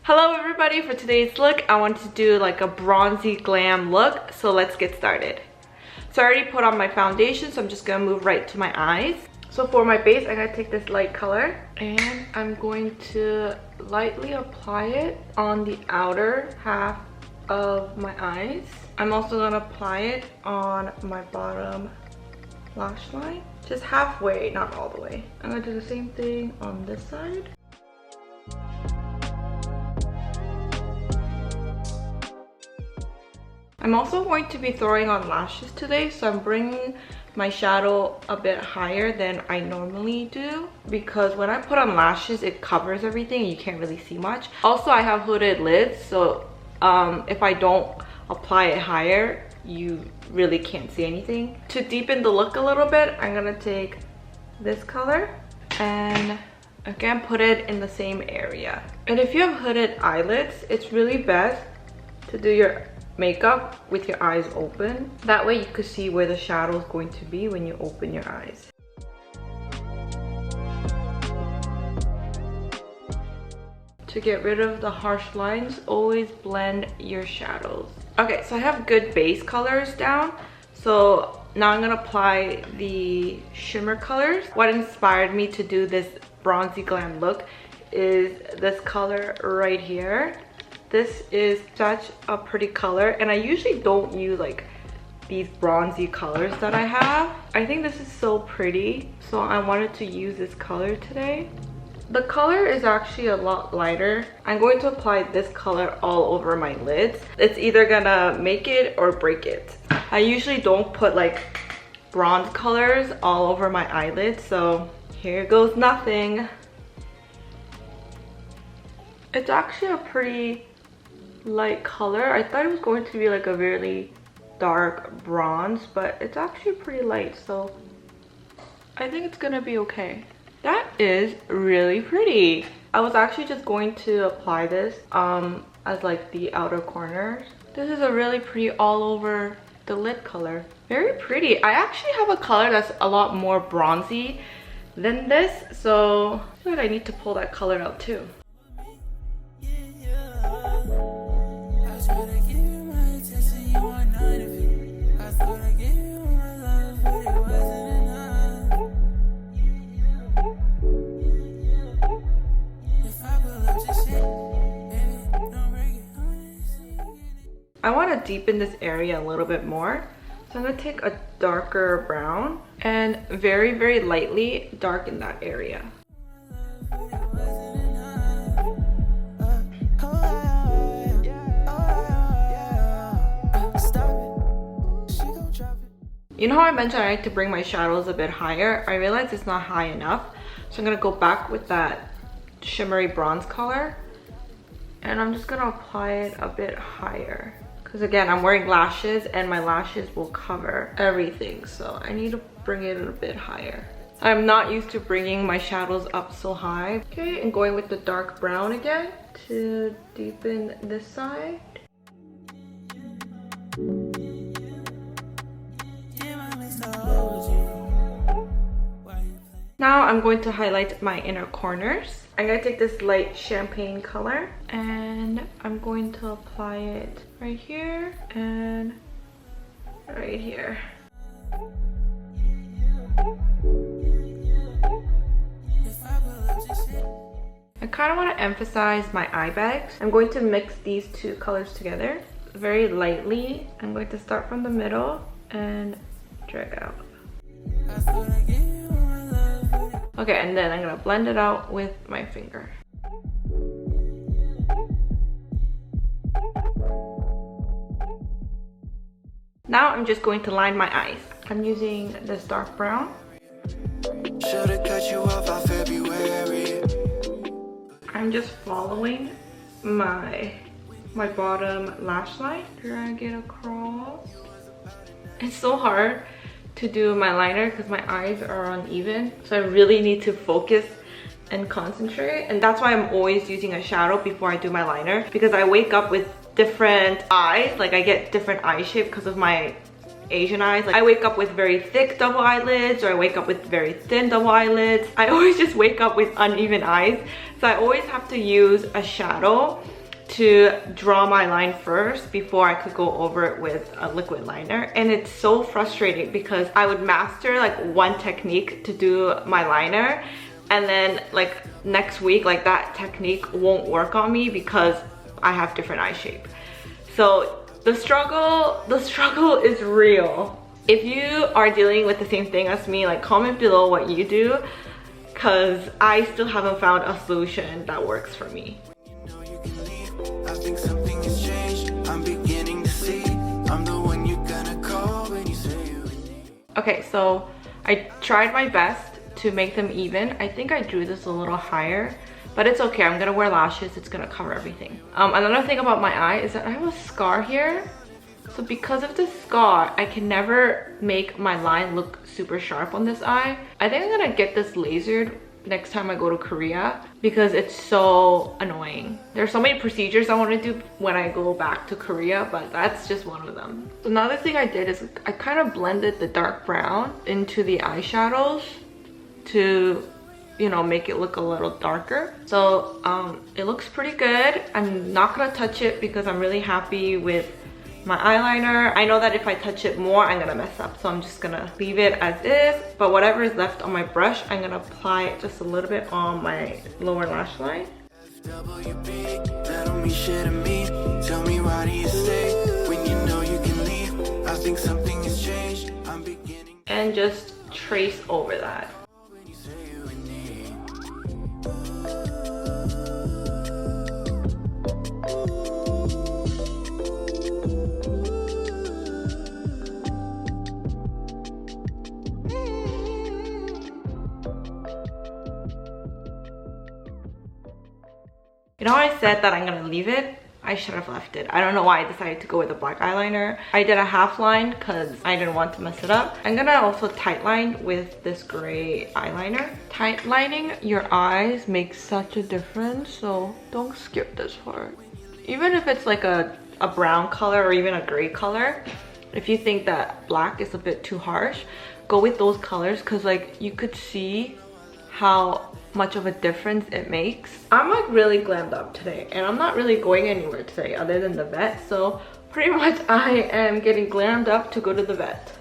Hello everybody, for today's look I want to do like a bronzy glam look, so let's get started. So I already put on my foundation, so I'm just gonna move right to my eyes. So for my base, I'm gonna take this light color and I'm going to lightly apply it on the outer half of my eyes. I'm also gonna apply it on my bottom lash line, just halfway, not all the way. I'm gonna do the same thing on this side. I'm also going to be throwing on lashes today, so I'm bringing my shadow a bit higher than I normally do, because when I put on lashes it covers everything and you can't really see much. Also, I have hooded lids, so if I don't apply it higher you really can't see anything. To deepen the look a little bit, I'm gonna take this color and again put it in the same area. And if you have hooded eyelids, it's really best to do your makeup with your eyes open. That way you could see where the shadow is going to be when you open your eyes. To get rid of the harsh lines, always blend your shadows. Okay, so I have good base colors down, so now I'm gonna apply the shimmer colors. What inspired me to do this bronzy glam look is this color right here. This is such a pretty color, and I usually don't use like these bronzy colors that I have. I think this is so pretty, so I wanted to use this color today. The color is actually a lot lighter. I'm going to apply this color all over my lids. It's either gonna make it or break it. I usually don't put like bronze colors all over my eyelids, so here goes nothing. It's actually a pretty light color. I thought it was going to be like a really dark bronze, but it's actually pretty light, so I think it's gonna be okay. That is really pretty. I was actually just going to apply this as like the outer corners. This is a really pretty all over the lid color. Very pretty. I actually have a color that's a lot more bronzy than this, so I feel like I need to pull that color out too. I want to deepen this area a little bit more, so I'm going to take a darker brown and very, very lightly darken that area. You know how I mentioned I like to bring my shadows a bit higher? I realized it's not high enough, so I'm going to go back with that shimmery bronze color and I'm just going to apply it a bit higher. Because again, I'm wearing lashes and my lashes will cover everything, so I need to bring it a bit higher. I'm not used to bringing my shadows up so high. Okay, and going with the dark brown again to deepen this side. Now I'm going to highlight my inner corners. I'm going to take this light champagne color and I'm going to apply it right here and right here. I kind of want to emphasize my eye bags. I'm going to mix these two colors together very lightly. I'm going to start from the middle and drag out. Okay, and then I'm gonna blend it out with my finger. Now I'm just going to line my eyes. I'm using this dark brown. Should've cut you off by February. I'm just following my bottom lash line. Drag it across. It's so hard to do my liner because my eyes are uneven, so I really need to focus and concentrate, and that's why I'm always using a shadow before I do my liner, because I wake up with different eyes. Like I get different eye shape because of my Asian eyes. Like I wake up with very thick double eyelids, or I wake up with very thin double eyelids. I always just wake up with uneven eyes, so I always have to use a shadow to draw my line first before I could go over it with a liquid liner, and it's so frustrating because I would master like one technique to do my liner, and then like next week like that technique won't work on me because I have different eye shape. So the struggle is real. If you are dealing with the same thing as me, like comment below what you do, because I still haven't found a solution that works for me. I think something has changed. I'm beginning to see I'm the one you're gonna call when you say you need. Okay, so I tried my best to make them even. I think I drew this a little higher, but it's okay. I'm gonna wear lashes. It's gonna cover everything. Another thing about my eye is that I have a scar here. So because of this scar, I can never make my line look super sharp on this eye. I think I'm gonna get this lasered next time I go to Korea because it's so annoying. There's so many procedures I want to do when I go back to Korea, but that's just one of them. So another thing I did is I kind of blended the dark brown into the eyeshadows to, you know, make it look a little darker. So it looks pretty good. I'm not gonna touch it because I'm really happy with my eyeliner. I know that if I touch it more, I'm gonna mess up, so I'm just gonna leave it as is. But whatever is left on my brush, I'm gonna apply it just a little bit on my lower lash line. FWB, that don't mean shit to me. Tell me why do you stay when you know you can leave? I think something has changed. I'm beginning. And just trace over that. When you say you need. You know how I said that I'm gonna leave it? I should have left it. I don't know why I decided to go with a black eyeliner. I did a half line because I didn't want to mess it up. I'm gonna also tight line with this gray eyeliner. Tight lining your eyes makes such a difference, so don't skip this part. Even if it's like a brown color or even a gray color, if you think that black is a bit too harsh, go with those colors because like you could see how much of a difference it makes. I'm like really glammed up today and I'm not really going anywhere today other than the vet, so pretty much I am getting glammed up to go to the vet.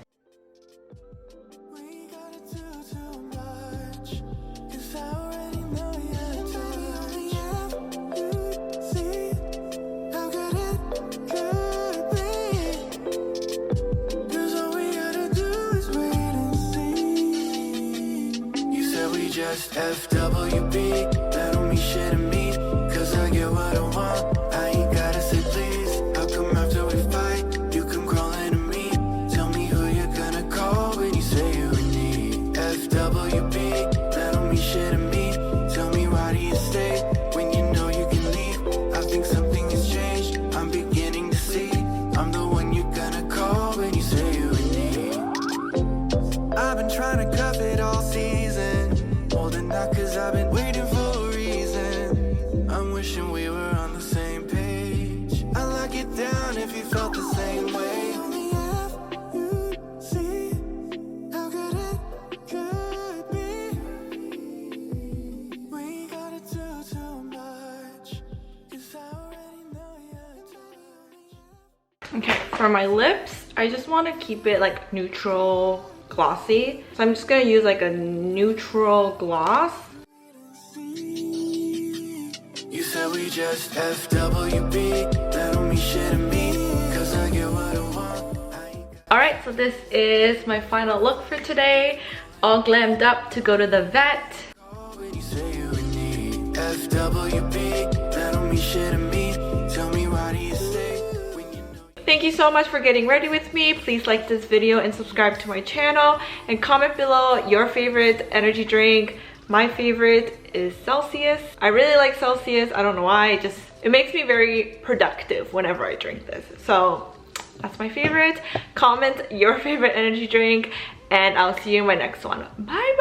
Just FWB, that don't mean shit to me, cause I get what I want. I ain't gotta say please. I'll come after we fight. You come crawling to me. Tell me who you're gonna call when you say you need. FWB, that don't mean shit to me. Tell me why do you stay when you know you can leave? I think something has changed. I'm beginning to see I'm the one you're gonna call when you say you need. I've been trying to cuff it all season. Not cause I've been waiting for a reason. I'm wishing we were on the same page. I lock it down if you felt the same way. Only if you see how good it could be. We gotta do too much, cause I already know you. Okay, for my lips, I just want to keep it like neutral glossy, so I'm just gonna use like a neutral gloss. You said we just FWB, that don't mean shit to me, cause I get what I want. Alright, so this is my final look for today, all glammed up to go to the vet. When you say you need FWB, that don't mean shit to me. Tell me why do you stay when you know. Thank you so much for getting ready with me. Please like this video and subscribe to my channel and comment below your favorite energy drink. My favorite is Celsius. I really like Celsius. I don't know why, it makes me very productive whenever I drink this. So that's my favorite. Comment your favorite energy drink and I'll see you in my next one. Bye.